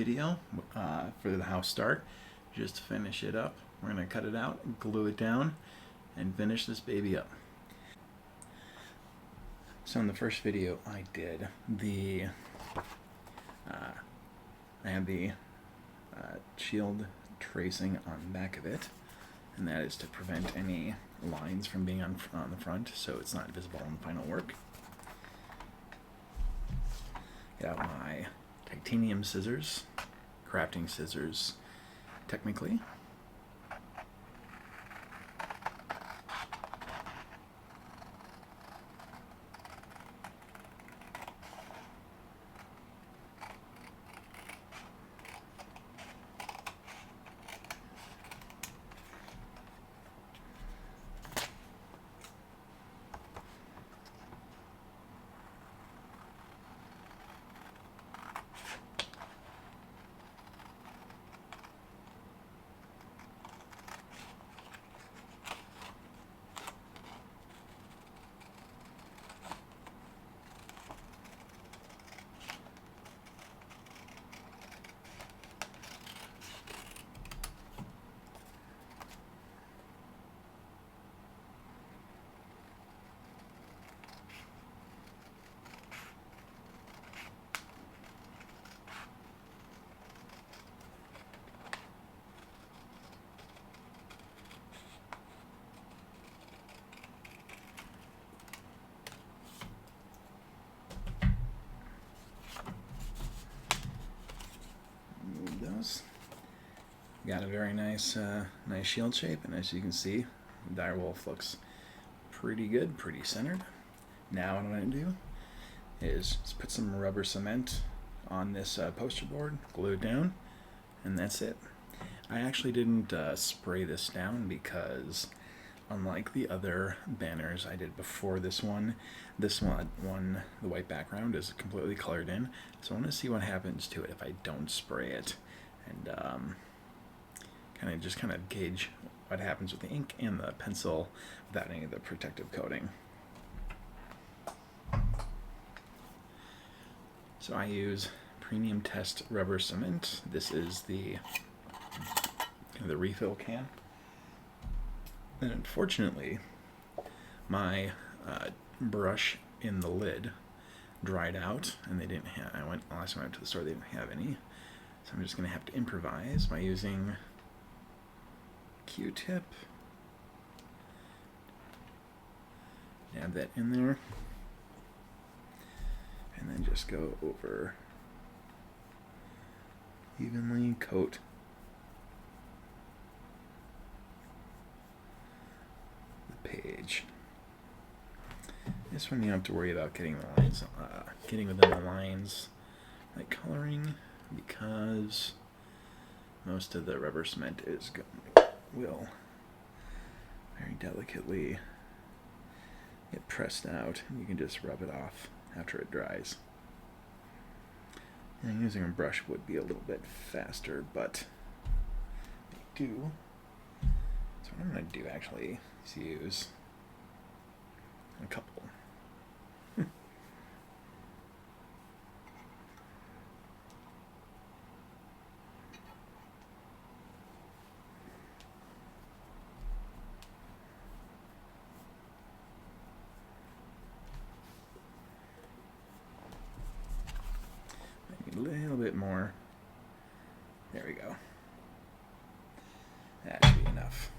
video for the House Stark. Just to finish it up, we're going to cut it out, glue it down, and finish this baby up. So in the first video I did, I had the shield tracing on the back of it, and that is to prevent any lines from being on the front, so it's not visible in the final work. Got my titanium scissors, crafting scissors technically. Got a very nice shield shape, and as you can see, the direwolf looks pretty good, pretty centered. Now what I'm going to do is just put some rubber cement on this poster board, glue it down, and that's it. I actually didn't spray this down because, unlike the other banners I did before this one, the white background is completely colored in, so I want to see what happens to it if I don't spray it, and kind of gauge what happens with the ink and the pencil without any of the protective coating. So I use premium test rubber cement. This is the refill can. And unfortunately, my brush in the lid dried out, and they didn't have. Last time I went to the store, they didn't have any. So I'm just going to have to improvise by using Q-tip. Dab that in there, and then just go over evenly, coat the page. This one you don't have to worry about getting the lines, getting within the lines like coloring, because most of the rubber cement will very delicately get pressed out, and you can just rub it off after it dries. And using a brush would be a little bit faster, but they do. So what I'm going to do actually is use a couple. A little bit more. There we go. That should be enough.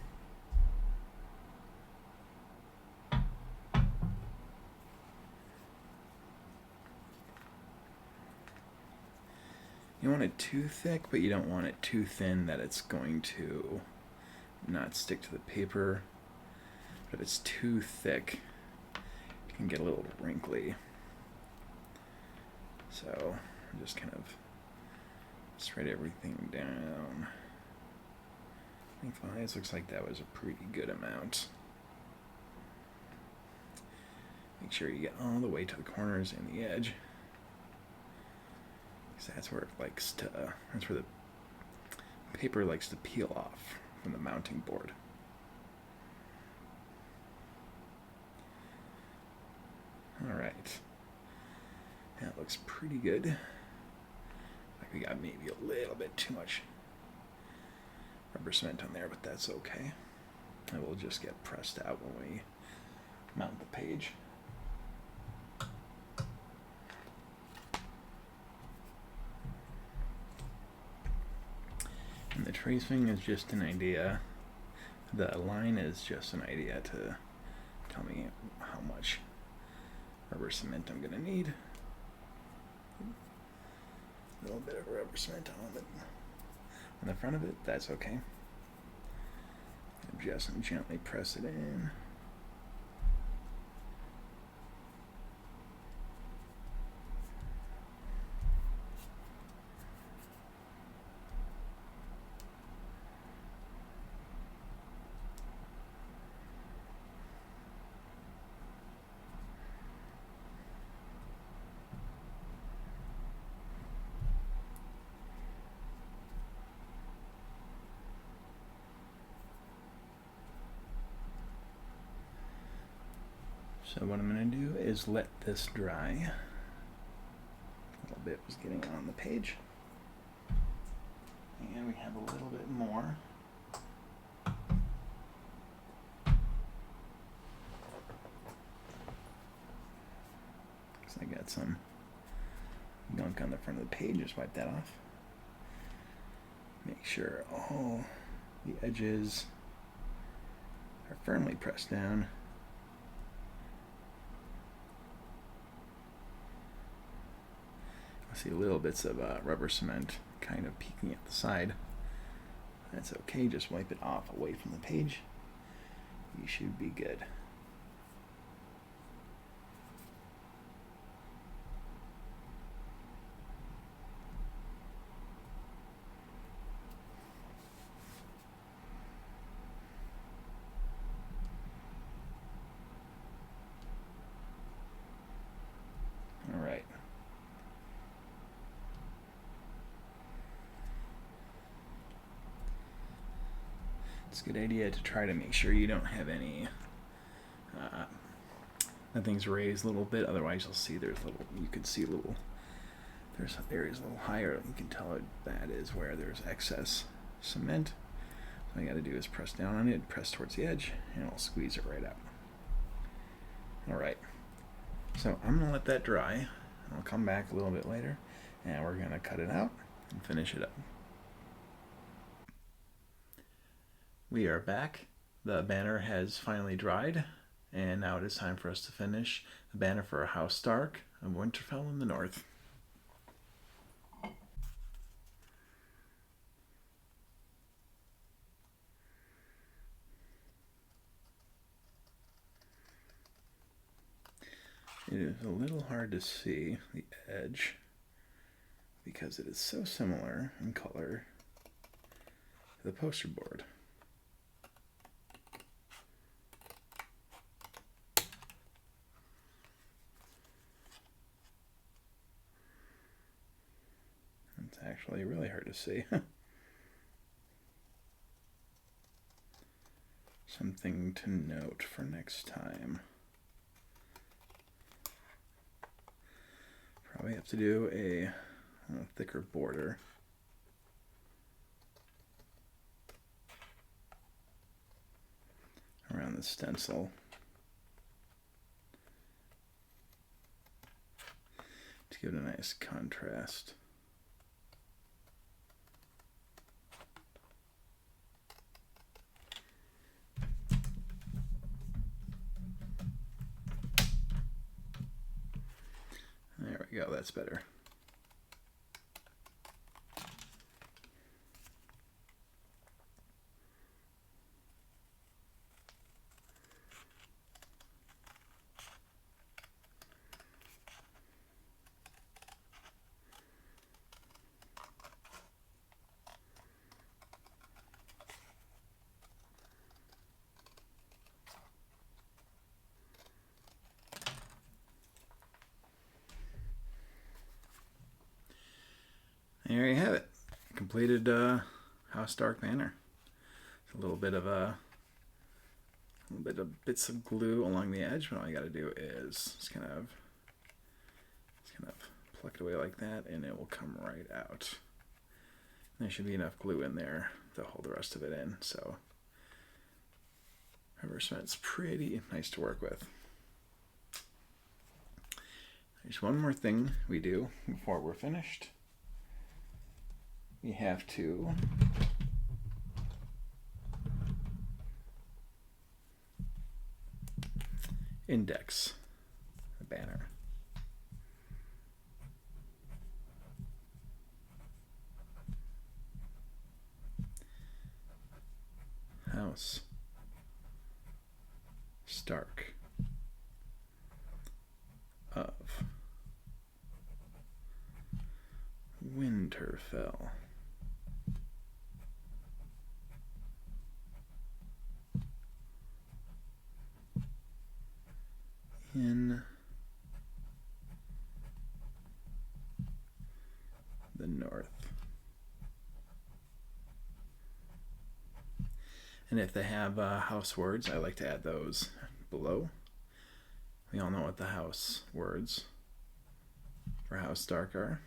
You want it too thick, but you don't want it too thin that it's going to not stick to the paper. But if it's too thick, it can get a little wrinkly. So just kind of spread everything down. Lengthwise, looks like that was a pretty good amount. Make sure you get all the way to the corners and the edge, because that's where it likes to. That's where the paper likes to peel off from the mounting board. All right, that looks pretty good. I We got maybe a little bit too much rubber cement on there, but that's okay. It will just get pressed out when we mount the page. And the tracing is just an idea. The line is just an idea to tell me how much rubber cement I'm going to need. A little bit of rubber cement on the front of it, that's okay. Just gently press it in. So what I'm going to do is let this dry. A little bit was getting on the page. And we have a little bit more. So I got some gunk on the front of the page, just wipe that off. Make sure all the edges are firmly pressed down. I see little bits of rubber cement kind of peeking at the side. That's okay, just wipe it off away from the page. You should be good. All right. It's a good idea to try to make sure you don't have any nothing's raised a little bit, otherwise you'll see there's areas a little higher. You can tell that is where there's excess cement. So all you got to do is press down on it, press towards the edge, and it'll squeeze it right out. Alright, so I'm going to let that dry. I'll come back a little bit later, and we're going to cut it out and finish it up. We are back. The banner has finally dried, and now it is time for us to finish the banner for House Stark of Winterfell in the north. It is a little hard to see the edge because it is so similar in color to the poster board. It's actually really hard to see. Something to note for next time. Probably have to do a thicker border. Around the stencil. To give it a nice contrast. There we go, that's better. There you have it. Completed House Stark banner. It's a little bit of bits of glue along the edge, but all you got to do is just kind of Pluck it away like that, and it will come right out. There should be enough glue in there to hold the rest of it in. So rubber cement's pretty nice to work with. There's one more thing we do before we're finished. We have to index the banner. House Stark of Winterfell. In the north. And if they have house words, I like to add those below. We all know what the house words for House Stark are.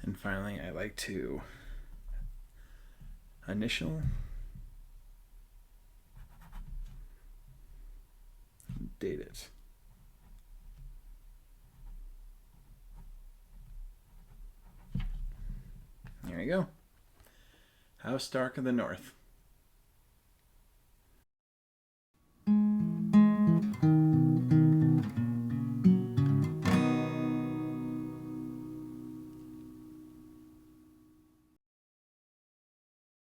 And finally, I like to initial, date it. There you go. House Stark of the North.